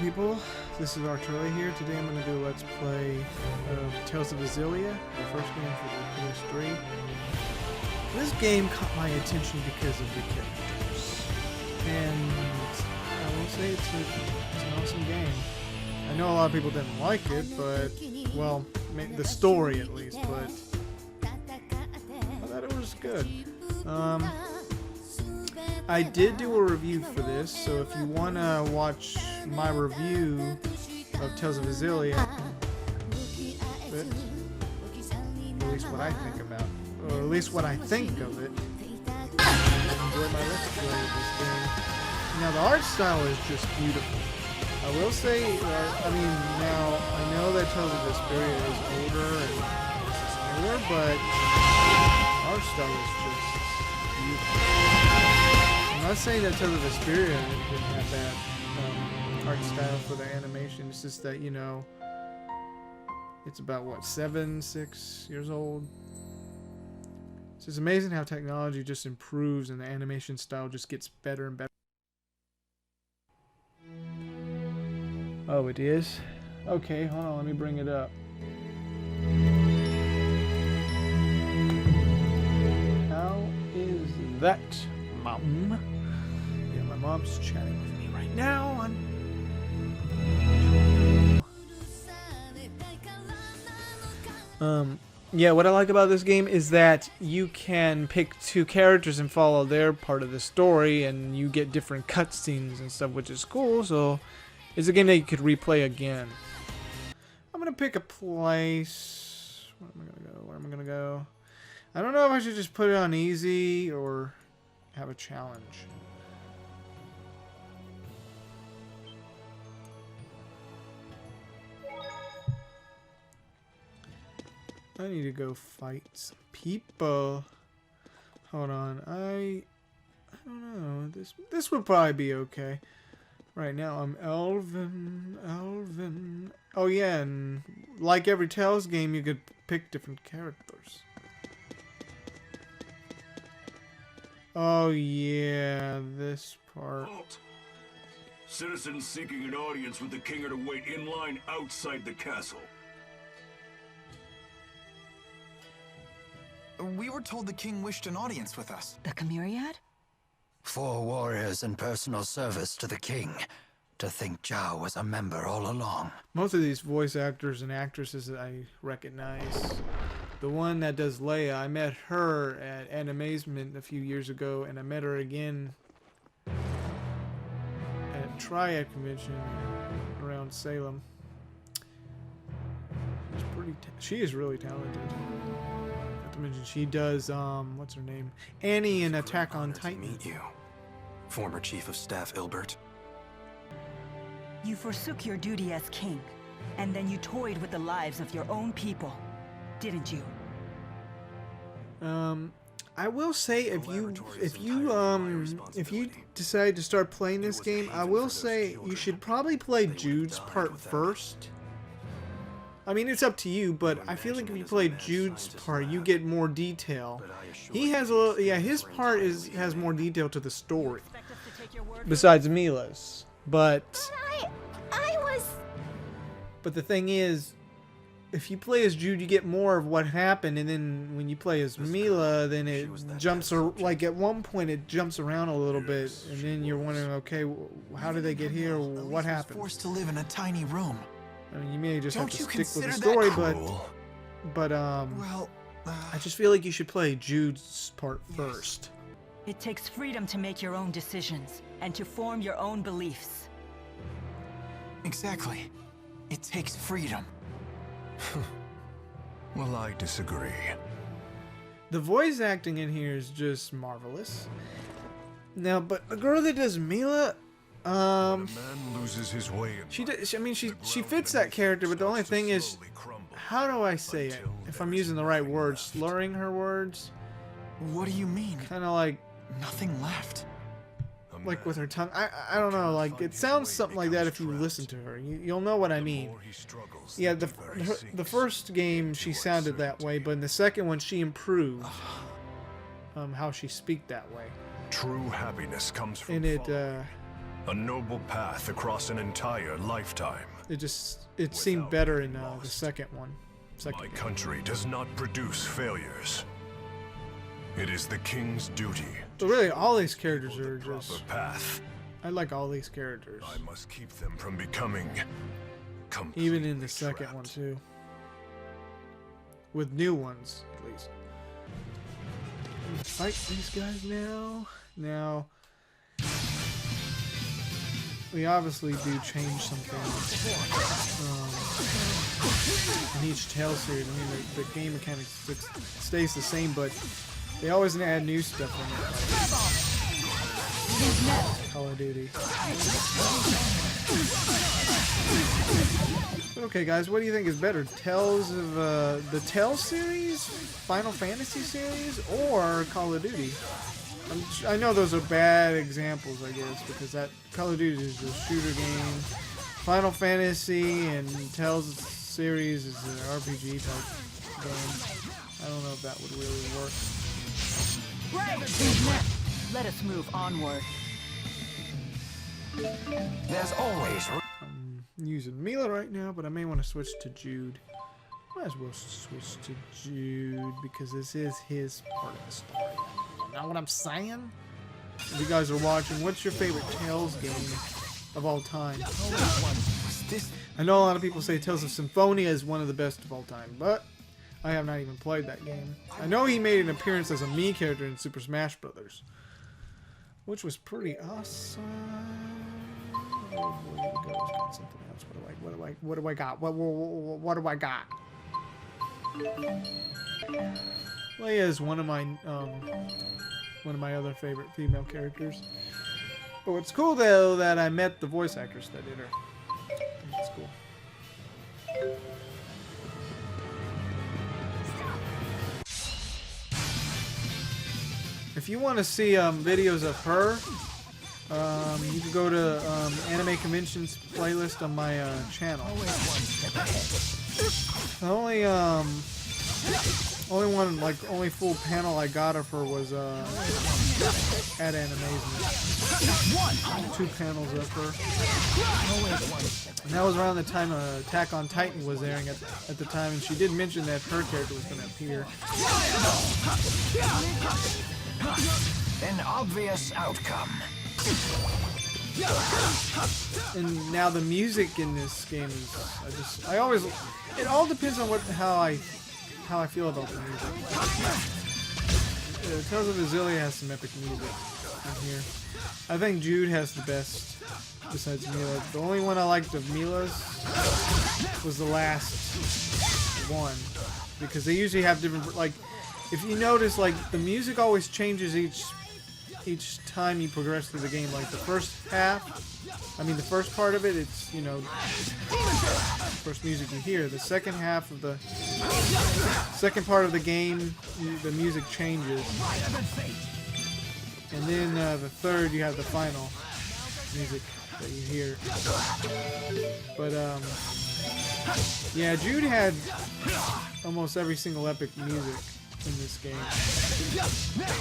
people? This is Arturelia here. Today I'm going to do a Let's Play Tales of Xillia, the first game for the PS3. This game caught my attention because of the characters. And I will say it's an awesome game. I know a lot of people didn't like it, but, well, the story at least, but I thought it was good. I did do a review for this, so if you want to watch my review of Tales of Xillia, at least what I think about, or at least what I think of it, enjoy my Let's Play of this game. Now the art style is just beautiful. I will say, I mean, now I know that Tales of Xillia is older and newer, but art style is just beautiful. I'm not saying that Tales of Xillia didn't have that art style for the animation. It's just that, you know, it's about, what, 6 years old? It's just amazing how technology just improves and the animation style just gets better and better. Oh, it is? Okay, hold on, let me bring it up. How is that, Mom? Yeah, my mom's chatting with me right now. Yeah, what I like about this game is that you can pick 2 characters and follow their part of the story, and you get different cutscenes and stuff, which is cool. So it's a game that you could replay again. I'm gonna pick a place. Where am I gonna go? Where am I gonna go? I don't know if I should just put it on easy or have a challenge. I need to go fight some people. Hold on, I don't know. This would probably be okay. Right now I'm Elvin. Oh yeah, and like every Tales game, you could pick different characters. Oh yeah, this part. Halt. Citizens seeking an audience with the king are to wait in line outside the castle. We were told the king wished an audience with us. The Chimeriad? 4 warriors in personal service to the king. To think Zhao was a member all along. Most of these voice actors and actresses that I recognize. The one that does Leia, I met her at Animazement a few years ago, and I met her again at Triad Convention around Salem. She is really talented. Not to mention she does what's her name? Annie in Attack on Titan. Meet you, former Chief of Staff Ilbert. You forsook your duty as king, and then you toyed with the lives of your own people, didn't you? I will say if you decide to start playing this game, I will say you should probably play Jude's part first. I mean, it's up to you, but I feel like if you play Jude's part, you get more detail. He has a little, yeah, his part has more detail to the story. Besides Mila's. But the thing is, if you play as Jude, you get more of what happened, and then when you play as Mila, then it jumps, like at one point it jumps around a little bit, and then you're wondering, okay, how did they get here? What happened? Forced to live in a tiny room. I mean, you may just have to stick with the that story, cruel? but Well, I just feel like you should play Jude's part first. It takes freedom to make your own decisions, and to form your own beliefs. exactly. It takes freedom. Well, I disagree. The voice acting in here is just marvelous. Now, but the girl that does Mila, When a man loses his way she fits that character, but the only thing is, how do I say it? If I'm using the right words, slurring her words? What do you mean? Kind of like Nothing left. with her tongue. I don't know, like, it sounds something like that if you listen to her. You'll know what I mean. Yeah, the first game she sounded that way, but in the second one she improved how she speak that way. True happiness comes from And it, A noble path across an entire lifetime. It seemed better in the second one. My country does not produce failures. It is the king's duty. But really, all these characters are proper just... path. I like all these characters. I must keep them from becoming even in the second one too. With new ones, at least. Fight these guys now. Now, we obviously do change something in each Tales series. I mean, the game mechanics stays the same, but they always add new stuff in it. Like Call of Duty. But okay, guys, what do you think is better? Tales of the Tales series, Final Fantasy series, or Call of Duty? I know those are bad examples, I guess, because that Call of Duty is a shooter game. Final Fantasy and Tales series is an RPG type game. I don't know if that would really work. Let us move onward. There's always... I'm using Mila right now, but I may want to switch to Jude. Might as well switch to Jude, because this is his part of the story. You know what I'm saying? If you guys are watching, what's your favorite Tales game of all time? I know a lot of people say Tales of Symphonia is one of the best of all time, but I have not even played that game. I know he made an appearance as a Mii character in Super Smash Brothers, which was pretty awesome. Oh boy, here we go. It's got something else. What do I got? What do I got? Leia is one of my other favorite female characters. But what's cool though, that I met the voice actress that did her. That's cool. If you want to see videos of her, you can go to Anime Conventions playlist on my channel. The only full panel I got of her was at Animazement. 2 panels of her. And that was around the time Attack on Titan was airing at the time, and she did mention that her character was going to appear. An obvious outcome. And now the music in this game is, it all depends on how I feel about the music. Tales of Xillia has some epic music in here. I think Jude has the best besides Mila. The only one I liked of Mila's was the last one, because they usually have different, like, if you notice, like, the music always changes each time you progress through the game. Like the first part of it, it's, you know, first music you hear. The second half of the second part of the game, the music changes, and then the third, you have the final music that you hear. But yeah, Jude had almost every single epic music in this game.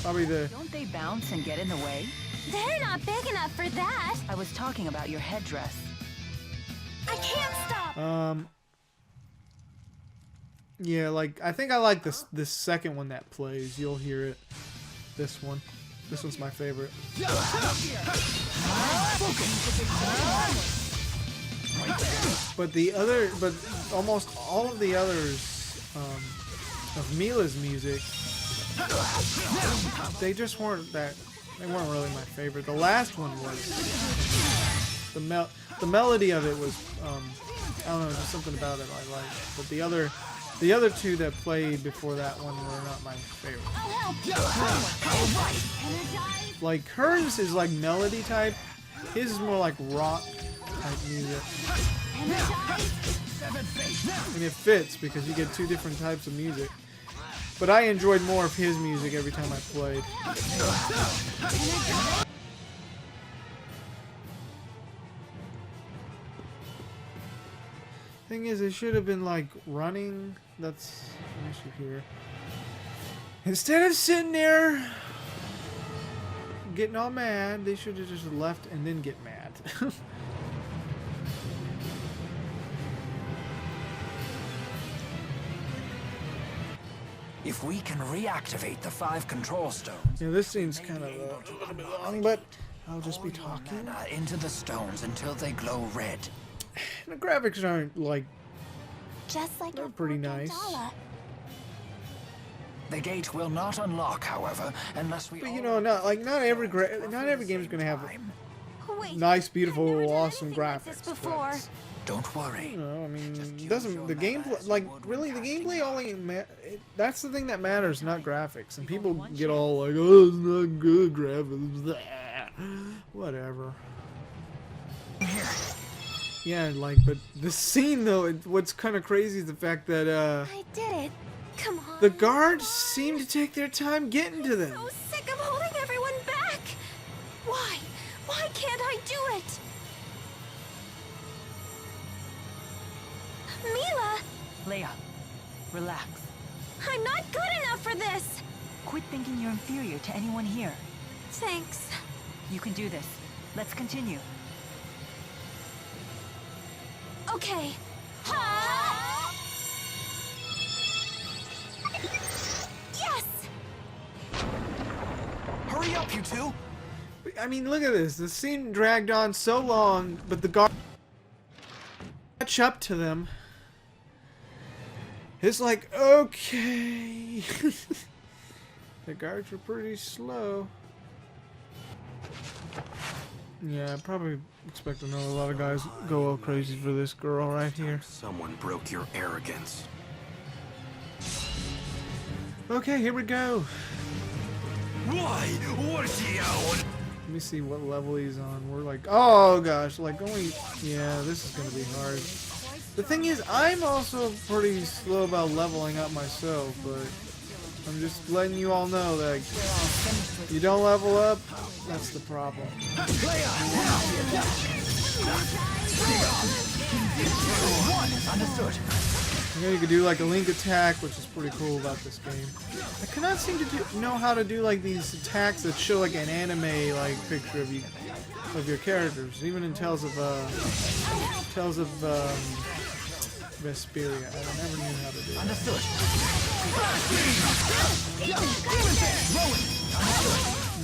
Probably the... Don't they bounce and get in the way? They're not big enough for that. I was talking about your headdress. I can't stop. Yeah, like, I think I like this second one that plays. You'll hear it. This one. This one's my favorite. But almost all of the others of Mila's music, they just weren't really my favorite. The last one was the melody of it was I don't know, just something about it I liked. But the other two that played before that one were not my favorite. Like hers is like melody type, his is more like rock type music. And it fits because you get 2 different types of music. But I enjoyed more of his music every time I played. Thing is, it should have been like running. That's an issue here. Instead of sitting there getting all mad. They should have just left and then get mad. If we can reactivate the 5 control stones, Yeah, this scene's kind of a little bit long, but I'll just be talking. mana into the stones until they glow red. The graphics aren't like Just like they're a pretty nice. Dollar. The gate will not unlock, however, unless we. But you know, not every game is gonna have Wait, nice, I've beautiful, never done awesome anything like this graphics. before. but, Don't worry. you know, I mean, doesn't the gameplay like really the gameplay only that's the thing that matters, not graphics. And people get all like, oh, it's not good graphics, blah. Whatever. Yeah, like, but the scene though, what's kind of crazy is the fact that I did it. Come on. the guards seem to take their time getting to them. So sick of holding everyone back. Why? Why can't I do it? Mila, Leia, relax. I'm not good enough for this. Quit thinking you're inferior to anyone here. Thanks. You can do this. Let's continue. Okay. Ha! Yes! Hurry up, you two! I mean, look at this. The scene dragged on so long, but the guards catch up to them. It's like, okay. The guards were pretty slow. Yeah, I probably expect to know a lot of guys go all crazy for this girl right here. Someone broke your arrogance. Okay, here we go. Why? What's he out? Let me see what level he's on. We're like, oh gosh, like only, yeah, this is gonna be hard. The thing is, I'm also pretty slow about leveling up myself, but I'm just letting you all know that you don't level up, that's the problem. Understood. Yeah, you could do like a link attack, which is pretty cool about this game. I cannot seem to know how to do like these attacks that show like an anime like picture of you, of your characters, even in Tales of Vesperia. I never knew how to do that. Understood.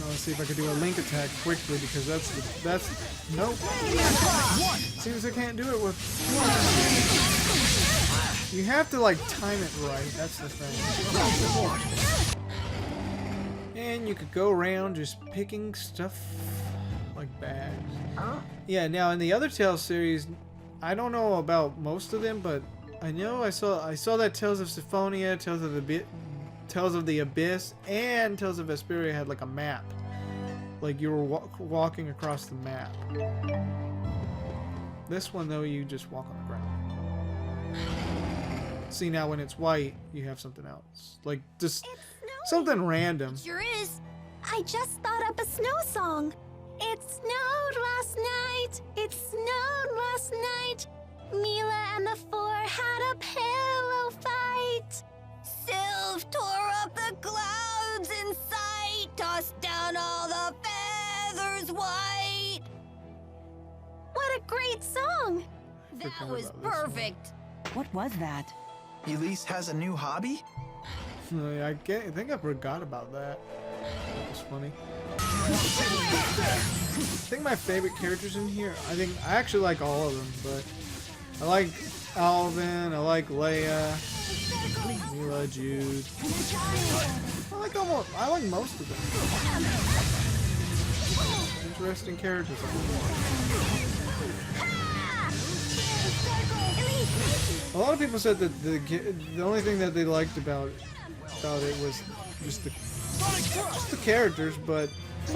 Let's see if I could do a link attack quickly, because that's nope. Seems I can't do it with. You have to like time it right. That's the thing. And you could go around just picking stuff like bags. Yeah. Now in the other Tales series, I don't know about most of them, but I know I saw that Tales of Symphonia, Tales of the Abyss, and Tales of Vesperia had like a map. Like you were walking across the map. This one though, you just walk on the ground. See, now when it's white, you have something else. Like just something random. Sure is. I just thought up a snow song. It snowed last night. It snowed last night. Mila and the four had a pillow fight. Sylph tore up the clouds in sight, tossed down all the feathers white. What a great song! That Forgot was about this one. perfect. What was that? Elise has a new hobby? I think I forgot about that. That was funny. I think my favorite characters in here, I actually like all of them, but I like Alvin, I like Leia, Mila, Jude. I like most of them. Interesting characters. A lot of people said that the only thing that they liked about it was just the characters, but a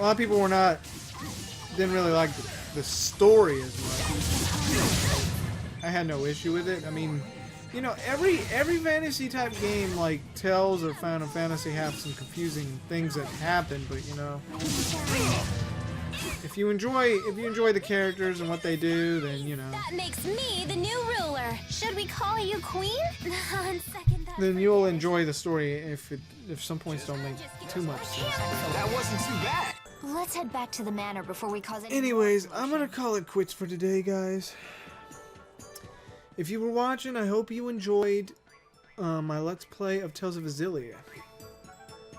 lot of people didn't really like the story as much. I had no issue with it. I mean, you know, every fantasy type game like Tales or Final Fantasy have some confusing things that happen, but you know, if if you enjoy the characters and what they do, then you know. That makes me the new ruler. Should we call you queen? On second thought, Then you'll enjoy the story if some points don't make too much sense. That wasn't too bad. let's head back to the manor before we cause any Anyways, I'm gonna call it quits for today, guys. If you were watching, I hope you enjoyed my Let's Play of Tales of Xillia.